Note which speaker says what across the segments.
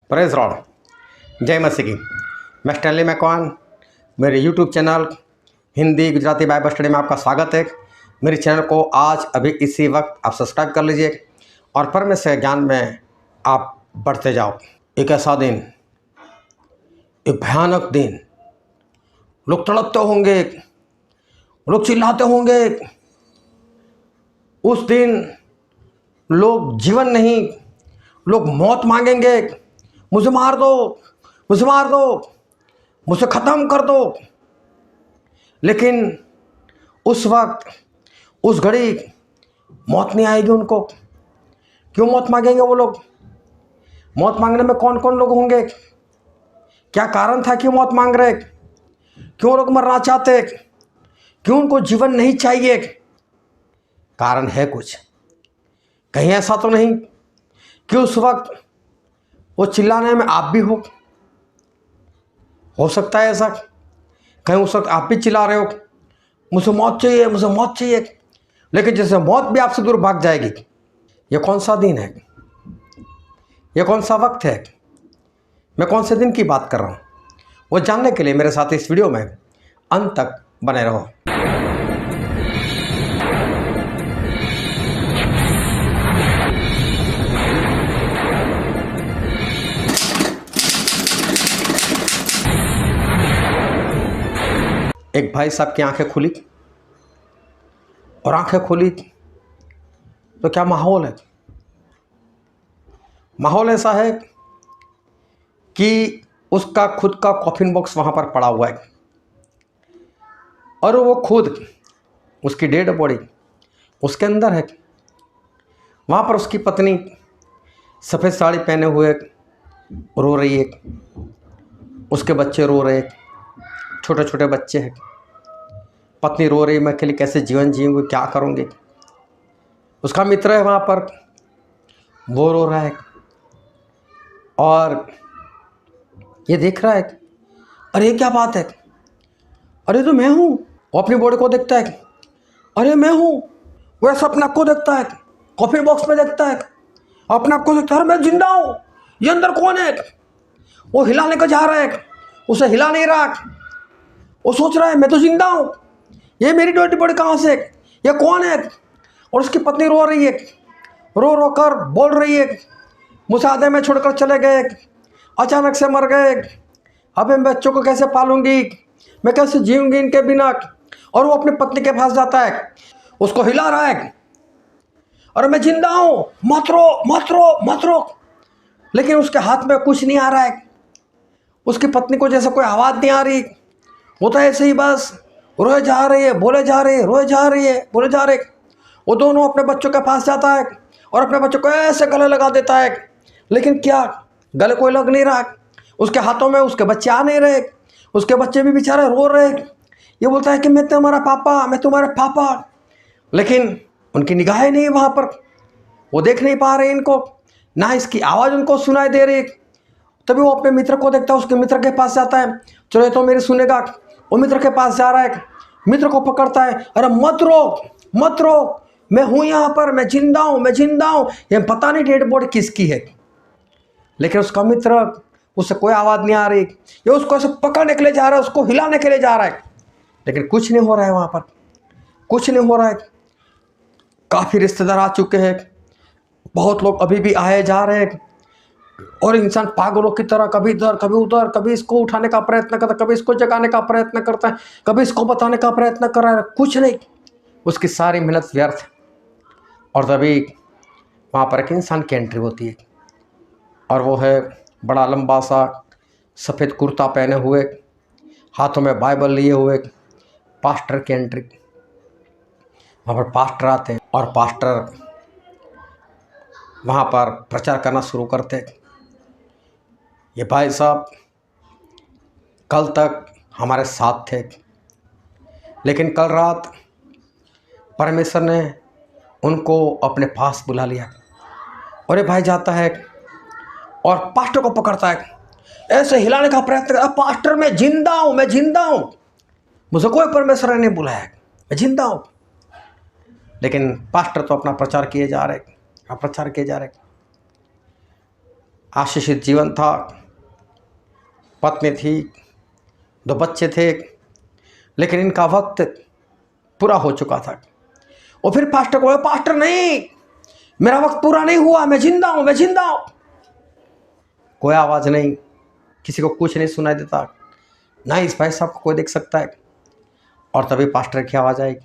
Speaker 1: Praise Lord, जय मसीह की। मैं स्टैनली मैकवान, मेरे YouTube channel Hindi Gujarati Bible study में आपका स्वागत है। मेरे चैनल को आज अभी इसी वक्त आप सब्सक्राइब कर लीजिए और परमेश्वर के ज्ञान में आप बढ़ते जाओ। एक ऐसा दिन, एक भयानक दिन, लोग तड़पते होंगे, लोग चिल्लाते होंगे। उस दिन लोग जीवन नहीं, लोग मौत मांगेंगे। मुझे मार दो, मुझे मार दो, मुझे ख़त्म कर दो। लेकिन उस वक्त, उस घड़ी मौत नहीं आएगी उनको। क्यों मौत मांगेंगे वो लोग? मौत मांगने में कौन कौन लोग होंगे? क्या कारण था क्यों मौत मांग रहे? क्यों लोग मरना चाहते? क्यों उनको जीवन नहीं चाहिए? कारण है कुछ। कहीं ऐसा तो नहीं कि उस वक्त वो चिल्लाने में आप भी हो सकता है ऐसा। कहीं उस वक्त आप भी चिल्ला रहे हो, मुझे मौत चाहिए, मुझे मौत चाहिए। लेकिन जैसे मौत भी आपसे दूर भाग जाएगी। ये कौन सा दिन है? ये कौन सा वक्त है? मैं कौन से दिन की बात कर रहा हूँ, वो जानने के लिए मेरे साथ इस वीडियो में अंत तक बने रहो। एक भाई साहब की आंखें खुली, और आंखें खुली तो क्या माहौल है? माहौल ऐसा है कि उसका खुद का कॉफिन बॉक्स वहाँ पर पड़ा हुआ है, और वो खुद, उसकी डेड बॉडी उसके अंदर है। वहाँ पर उसकी पत्नी सफ़ेद साड़ी पहने हुए रो रही है, उसके बच्चे रो रहे, छोटे छोटे बच्चे हैं। पत्नी रो रही, मैं अकेले कैसे जीवन जीऊँगी, क्या करूँगी। उसका मित्र है वहाँ पर, वो रो रहा है और ये देख रहा है, अरे ये क्या बात है, अरे तो मैं हूँ। वो अपनी बॉडी को देखता है, अरे मैं हूँ। वो ऐसा अपने आप को देखता है, कॉफी बॉक्स में देखता है, अपने आप को देखता है, अरे मैं जिंदा हूँ, ये अंदर कौन है? वो हिलाने को जा रहा है, उसे हिला नहीं रहा। वो सोच रहा है मैं तो जिंदा हूँ, ये मेरी डेड बॉडी कहाँ से, ये कौन है? और उसकी पत्नी रो रही है, रो रो कर बोल रही है, मुझे आधे में छोड़कर चले गए, अचानक से मर गए, अब मैं बच्चों को कैसे पालूंगी, मैं कैसे जीऊंगी इनके बिना। और वो अपनी पत्नी के पास जाता है, उसको हिला रहा है, और मैं जिंदा हूँ, मत रो मत रो मत रो। लेकिन उसके हाथ में कुछ नहीं आ रहा है। उसकी पत्नी को जैसे कोई आवाज़ नहीं आ रही, वो तो ऐसे ही बस रोए जा रही है, बोले जा रही है, रोए जा रही है, बोले जा रहे। वो दोनों अपने बच्चों के पास जाता है और अपने बच्चों को ऐसे गले लगा देता है। लेकिन क्या गले कोई लग नहीं रहा, उसके हाथों में उसके बच्चे आ नहीं रहे, उसके बच्चे भी बेचारे रो रहे। ये बोलता है कि मैं तुम्हारा पापा, मैं तुम्हारा पापा। लेकिन उनकी निगाहें नहीं वहाँ पर, वो देख नहीं पा रहे इनको, ना इसकी आवाज़ उनको सुनाई दे रही। तभी वो अपने मित्र को देखता है, उसके मित्र के पास जाता है, चलो ये तो मेरी सुनेगा। वो मित्र के पास जा रहा है, मित्र को पकड़ता है, अरे मत रो मत रो, मैं हूँ यहाँ पर, मैं जिंदा हूँ, मैं जिंदा हूँ। ये पता नहीं डेड बॉडी किसकी है। लेकिन उसका मित्र, उससे कोई आवाज़ नहीं आ रही, ये उसको ऐसे पकड़ने के लिए जा रहा है, उसको हिलाने के लिए जा रहा है। लेकिन कुछ नहीं हो रहा है वहाँ पर, कुछ नहीं हो रहा है। काफ़ी रिश्तेदार आ चुके हैं, बहुत लोग अभी भी आए जा रहे हैं, और इंसान पागलों की तरह कभी इधर कभी उधर, कभी इसको उठाने का प्रयत्न करता है, कभी इसको जगाने का प्रयत्न करता है, कभी इसको बताने का प्रयत्न कर रहा है, कुछ नहीं। उसकी सारी मेहनत व्यर्थ। और तभी वहाँ पर एक इंसान की एंट्री होती है, और वो है बड़ा लंबा सा सफ़ेद कुर्ता पहने हुए, हाथों में बाइबल लिए हुए पास्टर की एंट्री। वहाँ पर पास्टर आते हैं और पास्टर वहाँ पर प्रचार करना शुरू करते हैं। ये भाई साहब कल तक हमारे साथ थे, लेकिन कल रात परमेश्वर ने उनको अपने पास बुला लिया। और ये भाई जाता है और पास्टर को पकड़ता है, ऐसे हिलाने का प्रयत्न करता, पास्टर मैं जिंदा हूँ, मैं जिंदा हूँ, मुझे कोई परमेश्वर ने बुलाया, मैं जिंदा हूँ। लेकिन पास्टर तो अपना प्रचार किए जा रहे, प्रचार किए जा रहे। आशीषित जीवन था, पत्नी थी, 2 बच्चे थे, लेकिन इनका वक्त पूरा हो चुका था। और फिर पास्टर को, पास्टर नहीं, मेरा वक्त पूरा नहीं हुआ, मैं जिंदा हूं, मैं जिंदा हूं। कोई आवाज़ नहीं, किसी को कुछ नहीं सुनाई देता, ना इस भाई साहब को कोई देख सकता है। और तभी पास्टर की आवाज़ आई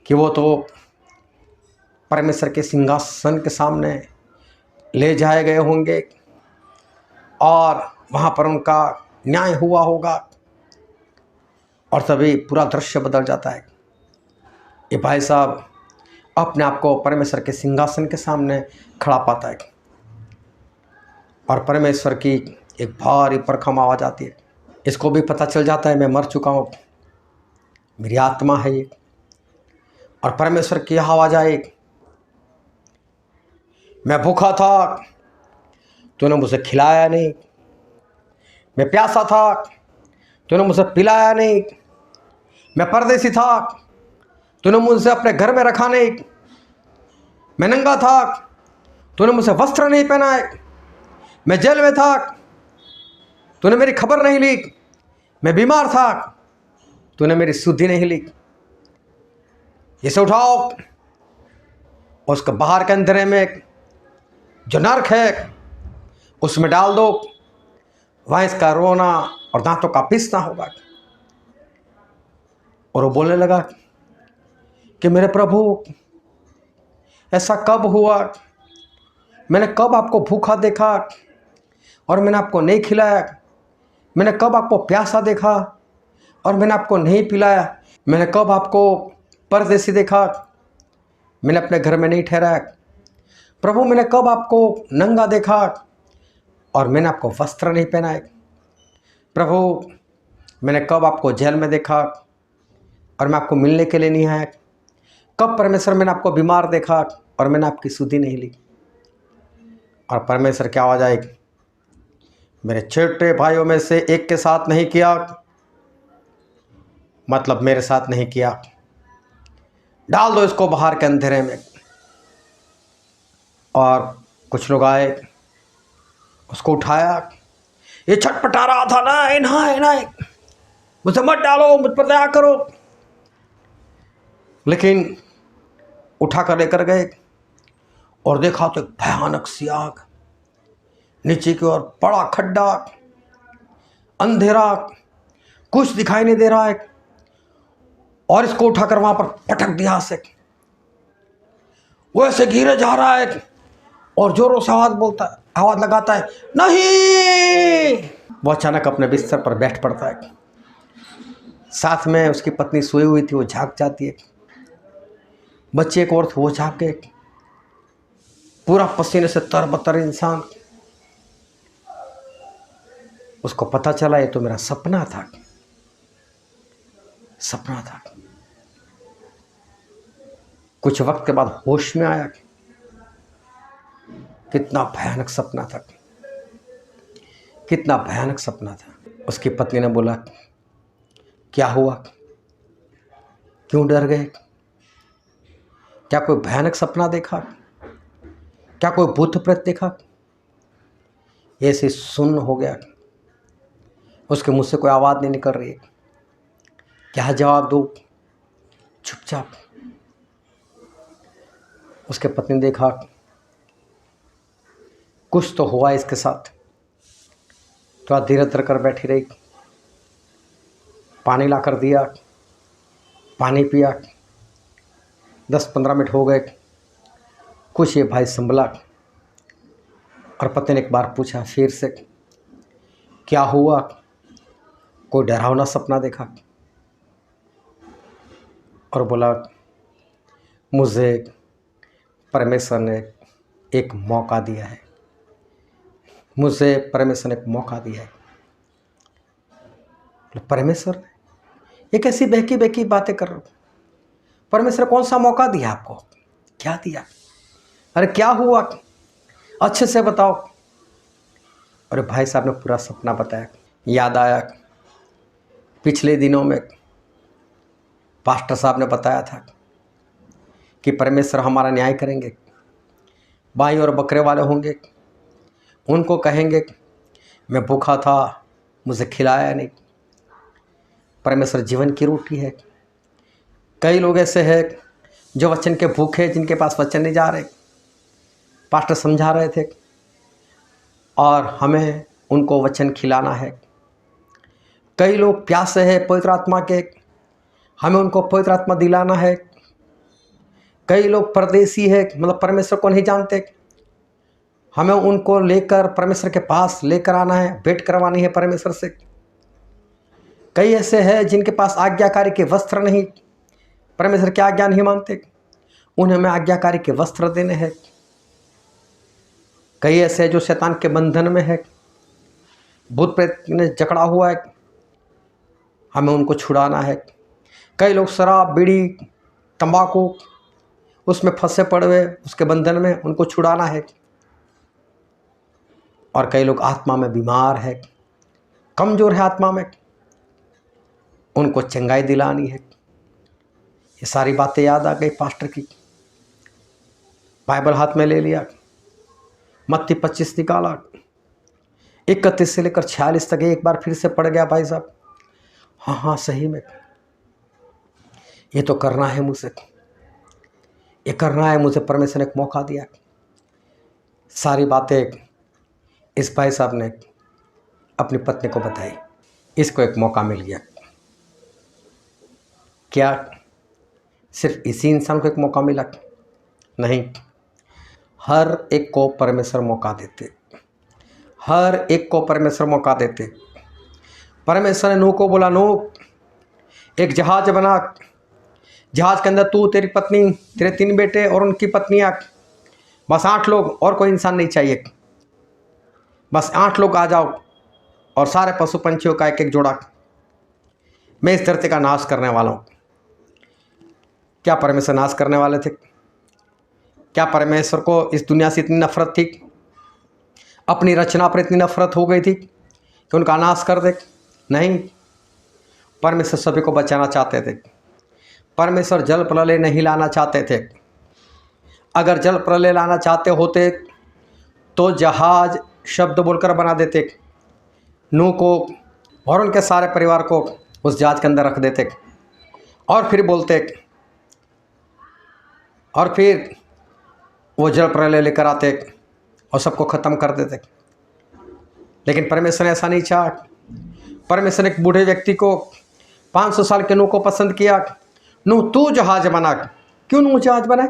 Speaker 1: कि वो तो परमेश्वर के सिंहासन के सामने ले जाए गए होंगे और वहाँ पर उनका न्याय हुआ होगा। और तभी पूरा दृश्य बदल जाता है। ये भाई साहब अपने आप को परमेश्वर के सिंहासन के सामने खड़ा पाता है और परमेश्वर की एक भारी भरकम आवाज़ आती है। इसको भी पता चल जाता है मैं मर चुका हूँ, मेरी आत्मा है ये। और परमेश्वर की आवाज़ आई, मैं भूखा था, तूने मुझे खिलाया नहीं, मैं प्यासा था, तूने मुझे पिलाया नहीं, मैं परदेसी था, तूने मुझे अपने घर में रखा नहीं, मैं नंगा था, तूने मुझे वस्त्र नहीं पहनाए, मैं जेल में था, तूने मेरी खबर नहीं ली, मैं बीमार था, तूने मेरी सुधि नहीं ली। इसे उठाओ, उसके बाहर के अंधेरे में जो नर्क है उसमें डाल दो, वहाँ इसका रोना और दांतों का पीसना होगा। और वो बोलने लगा कि मेरे प्रभु, ऐसा कब हुआ? मैंने कब आपको भूखा देखा और मैंने आपको नहीं खिलाया? मैंने कब आपको प्यासा देखा और मैंने आपको नहीं पिलाया? मैंने कब आपको परदेसी देखा, मैंने अपने घर में नहीं ठहराया? प्रभु, मैंने कब आपको नंगा देखा और मैंने आपको वस्त्र नहीं पहनाए? प्रभु, मैंने कब आपको जेल में देखा और मैं आपको मिलने के लिए नहीं आया? कब परमेश्वर मैंने आपको बीमार देखा और मैंने आपकी सुधि नहीं ली? और परमेश्वर की आवाज़ आई, मेरे छोटे भाइयों में से एक के साथ नहीं किया, मतलब मेरे साथ नहीं किया, डाल दो इसको बाहर के अंधेरे में। और कुछ लोग आए, उसको उठाया, ये छटपटा रहा था, नहीं नहीं नहीं, मुझे मत डालो, मुझ पर दया करो। लेकिन उठा कर लेकर गए और देखा तो एक भयानक सी आग, नीचे की ओर बड़ा खड्डा, अंधेरा, कुछ दिखाई नहीं दे रहा है। और इसको उठाकर वहां पर पटक दिया से, वो ऐसे गिरे जा रहा है और जोरों से आवाज लगाता है, नहीं। वो अचानक अपने बिस्तर पर बैठ पड़ता है। साथ में उसकी पत्नी सोई हुई थी, वो झाँक जाती है। बच्चे एक और थे, वो झाँक के, पूरा पसीने से तरबतर इंसान। उसको पता चला ये तो मेरा सपना था, सपना था। कुछ वक्त के बाद होश में आया, कितना भयानक सपना था, कितना भयानक सपना था। उसकी पत्नी ने बोला, क्या हुआ, क्यों डर गए? क्या कोई भयानक सपना देखा? क्या कोई भूत प्रेत देखा? ऐसे सुन्न हो गया, उसके मुंह से कोई आवाज़ नहीं निकल रही है। क्या जवाब दो? चुपचाप। उसके पत्नी ने देखा कुछ तो हुआ इसके साथ, थोड़ा धीरे धीरे कर बैठी रही, पानी ला कर दिया, पानी पिया। 10-15 मिनट हो गए, कुछ ये भाई संभला। और पत्नी ने एक बार पूछा फिर से, क्या हुआ, कोई डरावना सपना देखा? और बोला, मुझे परमेश्वर ने एक मौका दिया है, मुझे परमेश्वर ने एक मौका दिया है। परमेश्वर ने? ये कैसी बहकी बहकी बातें कर रहे हो? परमेश्वर कौन सा मौका दिया आपको? क्या दिया? अरे क्या हुआ, अच्छे से बताओ। अरे भाई साहब ने पूरा सपना बताया। याद आया पिछले दिनों में पास्टर साहब ने बताया था कि परमेश्वर हमारा न्याय करेंगे। भाई और बकरे वाले होंगे, उनको कहेंगे मैं भूखा था, मुझे खिलाया नहीं। परमेश्वर जीवन की रोटी है। कई लोग ऐसे हैं जो वचन के भूखे, जिनके पास वचन नहीं जा रहे। पास्टर समझा रहे थे और हमें उनको वचन खिलाना है। कई लोग प्यासे हैं पवित्र आत्मा के, हमें उनको पवित्र आत्मा दिलाना है। कई लोग परदेसी है, मतलब परमेश्वर को नहीं जानते, हमें उनको लेकर परमेश्वर के पास लेकर आना है, भेंट करवानी है परमेश्वर से। कई ऐसे हैं जिनके पास आज्ञाकारी के वस्त्र नहीं, परमेश्वर की आज्ञा नहीं मानते, उन्हें हमें आज्ञाकारी के वस्त्र देने हैं। कई ऐसे हैं जो शैतान के बंधन में है, भूत प्रेत ने जकड़ा हुआ है, हमें उनको छुड़ाना है। कई लोग शराब, बीड़ी, तंबाकू उसमें फंसे पड़े हुए, उसके बंधन में, उनको छुड़ाना है। और कई लोग आत्मा में बीमार है, कमजोर है आत्मा में, उनको चंगाई दिलानी है। ये सारी बातें याद आ गई पास्टर की। बाइबल हाथ में ले लिया, मत्ती 25 निकाला, 31 से लेकर 46 तक एक बार फिर से पढ़ गया। भाई साहब, हाँ सही में ये तो करना है मुझे, ये करना है मुझे। परमेश्वर ने एक मौका दिया। सारी बातें इस भाई साहब ने अपनी पत्नी को बताई, इसको एक मौका मिल गया। क्या सिर्फ इसी इंसान को एक मौका मिला? नहीं, हर एक को परमेश्वर मौका देते, हर एक को परमेश्वर मौका देते। परमेश्वर ने नूह को बोला, नूह एक जहाज बना, जहाज के अंदर तू, तेरी पत्नी, तेरे 3 बेटे और उनकी पत्नियां, बस 8 लोग, और कोई इंसान नहीं चाहिए। बस 8 लोग आ जाओ और सारे पशु पंछियों का एक एक जोड़ा, मैं इस धरती का नाश करने वाला हूँ। क्या परमेश्वर नाश करने वाले थे? क्या परमेश्वर को इस दुनिया से इतनी नफरत थी, अपनी रचना पर इतनी नफरत हो गई थी कि उनका नाश कर दे? नहीं, परमेश्वर सभी को बचाना चाहते थे। परमेश्वर जल प्रलय नहीं लाना चाहते थे। अगर जल प्रलय लाना चाहते होते तो जहाज शब्द बोलकर बना देते, नूह को और उनके सारे परिवार को उस जहाज के अंदर रख देते और फिर बोलते, और फिर वो जल प्रलय लेकर आते और सबको ख़त्म कर देते। लेकिन परमेश्वर ने ऐसा नहीं चाहा। परमेश्वर ने एक बूढ़े व्यक्ति को, 500 साल के नूह को पसंद किया। नूह तू जहाज बना। क्यों नूह जहाज बनाए?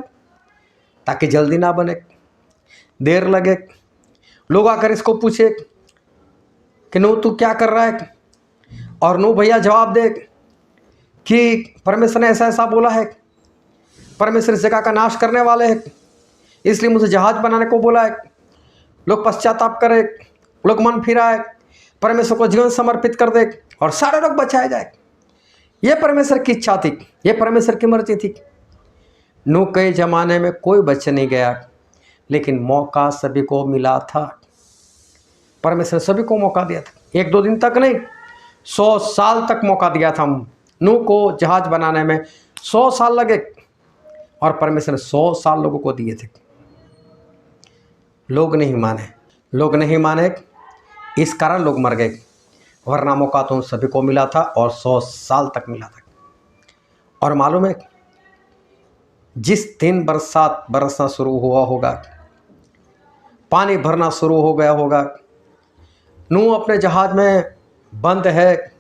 Speaker 1: ताकि जल्दी ना बने, देर लगे। लोग आकर इसको पूछे कि नूह तू क्या कर रहा है, और नूह भैया जवाब दे कि परमेश्वर ने ऐसा ऐसा बोला है, परमेश्वर इस जगह का नाश करने वाले हैं, इसलिए मुझे जहाज बनाने को बोला है। लोग पश्चाताप करे, लोग मन फिराए, परमेश्वर को जीवन समर्पित कर दे और सारे लोग बचाए जाए। ये परमेश्वर की इच्छा थी, ये परमेश्वर की मर्जी थी। नूह के ज़माने में कोई बच नहीं गया, लेकिन मौका सभी को मिला था। परमेश्वर सभी को मौका दिया था, 1-2 दिन तक नहीं, 100 साल तक मौका दिया था। नूह को जहाज बनाने में 100 साल लगे और परमेश्वर ने 100 साल लोगों को दिए थे। लोग नहीं माने, लोग नहीं माने, इस कारण लोग मर गए, वरना मौका तो सभी को मिला था और 100 साल तक मिला था। और मालूम है, जिस दिन बरसात बरसना शुरू हुआ होगा, पानी भरना शुरू हो गया होगा, नूह अपने जहाज में बंद है,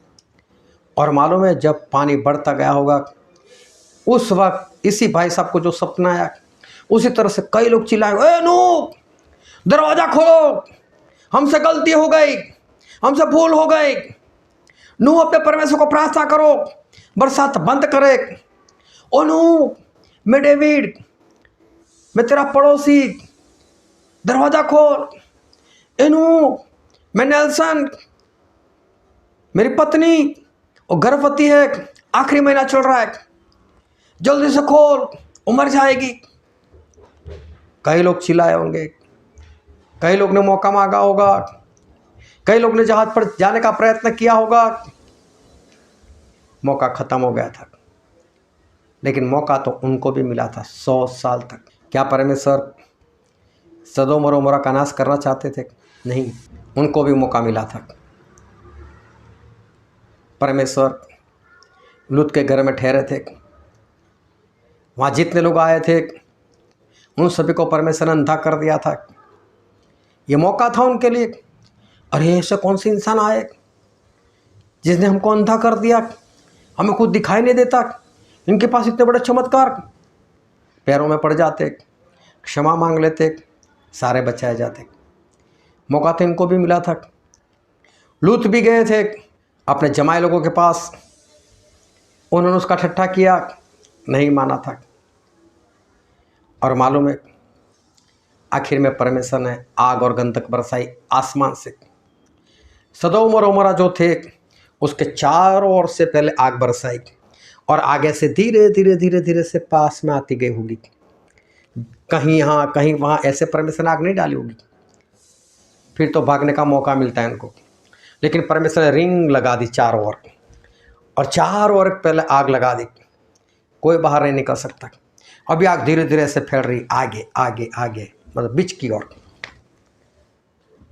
Speaker 1: और मालूम है जब पानी बढ़ता गया होगा, उस वक्त इसी भाई साहब को जो सपना आया, उसी तरह से कई लोग चिल्लाए, ए नूह दरवाज़ा खोलो, हमसे गलती हो गई, हमसे भूल हो गई। नूह अपने परमेश्वर को प्रार्थना करो, बरसात बंद करे। ओ नूह, मैं डेविड, मैं तेरा पड़ोसी, दरवाज़ा खोल। ए नूह, मैं नेल्सन, मेरी पत्नी वो गर्भवती है, आखिरी महीना चल रहा है, जल्दी से खोल, वो मर जाएगी। कई लोग चिल्लाए होंगे, कई लोग ने मौका मांगा होगा, कई लोग ने जहाज पर जाने का प्रयत्न किया होगा। मौका खत्म हो गया था, लेकिन मौका तो उनको भी मिला था 100 साल तक। क्या परमेश्वर सदोम और अमोरा का नाश करना चाहते थे? नहीं, उनको भी मौका मिला था। परमेश्वर लूत के घर में ठहरे थे। वहाँ जितने लोग आए थे उन सभी को परमेश्वर ने अंधा कर दिया था। ये मौका था उनके लिए। अरे ऐसे कौन से इंसान आए जिसने हमको अंधा कर दिया, हमें कुछ दिखाई नहीं देता, इनके पास इतने बड़े चमत्कार। पैरों में पड़ जाते, क्षमा मांग लेते, सारे बचाए जाते। मौका तो इनको भी मिला था। लूत भी गए थे अपने जमाए लोगों के पास, उन्होंने उसका ठट्ठा किया, नहीं माना था। और मालूम है आखिर में परमेश्वर ने आग और गंधक बरसाई आसमान से। सदोम और अमोरा जो थे उसके चारों ओर से पहले आग बरसाई और आगे से धीरे धीरे धीरे धीरे से पास में आती गई होगी। कहीं यहाँ कहीं वहाँ ऐसे परमेश्वर ने आग नहीं डाली होगी, फिर तो भागने का मौका मिलता है उनको। लेकिन परमेश्वर ने रिंग लगा दी चारों ओर, और चारों ओर पहले आग लगा दी, कोई बाहर नहीं निकल सकता। अभी आग धीरे धीरे से फैल रही आगे आगे आगे, मतलब बीच की ओर।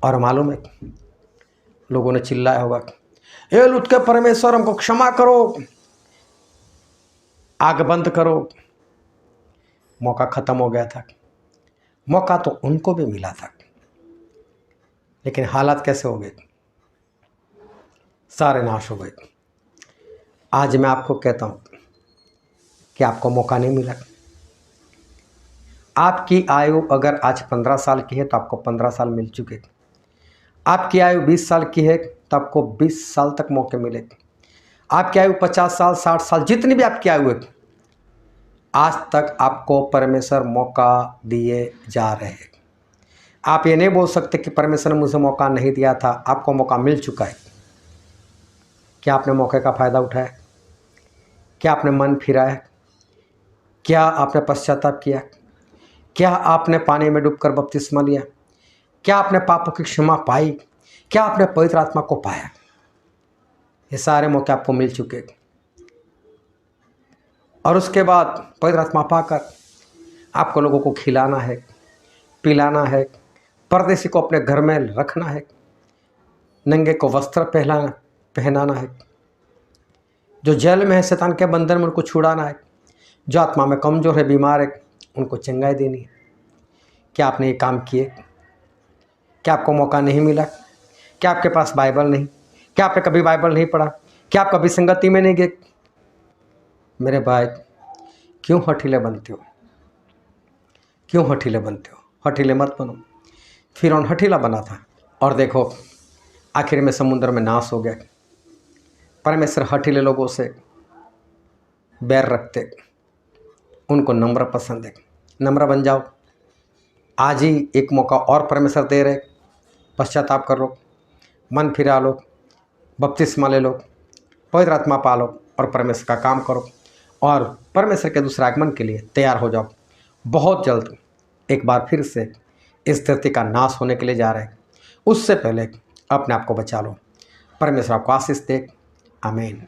Speaker 1: और मालूम है लोगों ने चिल्लाया होगा, हे लूत के परमेश्वर हमको क्षमा करो, आग बंद करो। मौका खत्म हो गया था। मौका तो उनको भी मिला था, लेकिन हालात कैसे हो गए? सारे नाश हो गए। आज मैं आपको कहता हूं कि आपको मौका नहीं मिला। आपकी आयु अगर आज 15 साल की है तो आपको 15 साल मिल चुके। आपकी आयु 20 साल की है तो आपको 20 साल तक मौके मिले। आपकी आयु 50 साल 60 साल जितनी भी आपकी आयु है, आज तक आपको परमेश्वर मौका दिए जा रहे हैं। आप ये नहीं बोल सकते कि परमेश्वर ने मुझे मौका नहीं दिया था। आपको मौका मिल चुका है। क्या आपने मौके का फ़ायदा उठाया? क्या आपने मन फिराया? क्या आपने पश्चाताप किया? क्या आपने पानी में डूबकर बपतिस्मा लिया? क्या आपने पापों की क्षमा पाई? क्या आपने पवित्र आत्मा को पाया? ये सारे मौके आपको मिल चुके। और उसके बाद पवित्र आत्मा पाकर आपको लोगों को खिलाना है, पिलाना है, परदेसी को अपने घर में रखना है, नंगे को वस्त्र पहनाना है, जो जेल में है शैतान के बंधन में उनको छुड़ाना है, जो आत्मा में कमज़ोर है, बीमार है, उनको चंगाई देनी है। क्या आपने ये काम किए? क्या आपको मौका नहीं मिला? क्या आपके पास बाइबल नहीं? क्या आपने कभी बाइबल नहीं पढ़ा? क्या आप कभी संगति में नहीं गए? मेरे भाई, क्यों हठीले बनते हो? क्यों हठीले बनते हो? हठीले मत बनो। फिरौन हठीला बना था और देखो आखिर में समुद्र में नाश हो गया। परमेश्वर हठीले लोगों से बैर रखते, उनको नम्र पसंद है। नम्र बन जाओ। आज ही एक मौका और परमेश्वर दे रहे। पश्चाताप कर लो, मन फिरा लो, बपतिस्मा ले लो, पवित्र आत्मा पालो और परमेश्वर का काम करो और परमेश्वर के दूसरे आगमन के लिए तैयार हो जाओ। बहुत जल्द एक बार फिर से इस धरती का नाश होने के लिए जा रहे हैं। उससे पहले अपने आप को बचा लो। परमेश्वर आपको आशीष दे। आमीन।